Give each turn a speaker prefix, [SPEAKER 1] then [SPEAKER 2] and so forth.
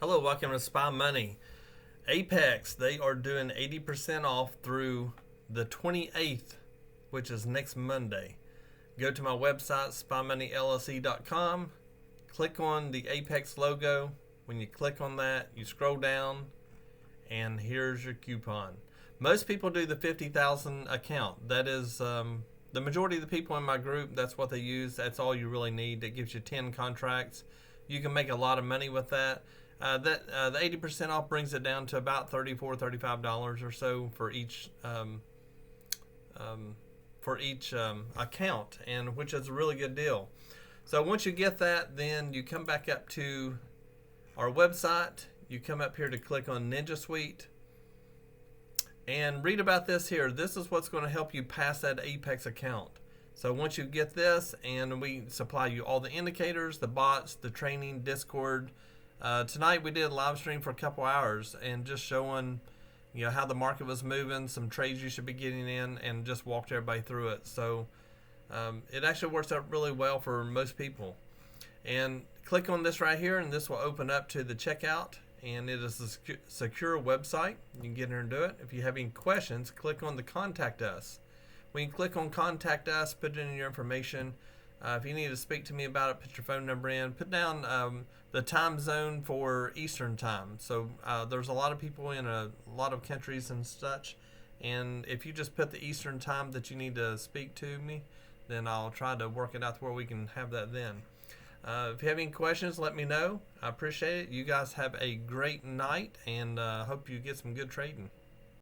[SPEAKER 1] Hello, welcome to Spy Money. Apex, they are doing 80% off through the 28th, which is next Monday. Go to my website, spymoneyllc.com, click on the Apex logo. When you click on that, you scroll down, and here's your coupon. Most people do the 50,000 account. That is the majority of the people in my group, that's what they use. That's all you really need. That gives you 10 contracts. You can make a lot of money with that. The 80% off brings it down to about $34, $35 or so for each account, and which is a really good deal. So once you get that, then you come back up to our website. You come up here to click on Ninja Suite and read about this here. This is what's going to help you pass that Apex account. So once you get this, and we supply you all the indicators, the bots, the training, Discord. Tonight we did a live stream for a couple hours and just showing, how the market was moving, some trades you should be getting in, and just walked everybody through it. So it actually works out really well for most people. And click on this right here, and this will open up to the checkout. And it is a secure website. You can get in here and do it. If you have any questions, click on the Contact Us. When you click on Contact Us, put in your information. If you need to speak to me about it, put your phone number in. Put down the time zone for Eastern time. So there's a lot of people in a lot of countries and such. And if you just put the Eastern time that you need to speak to me, then I'll try to work it out to where we can have that then. If you have any questions, let me know. I appreciate it. You guys have a great night, and hope you get some good trading.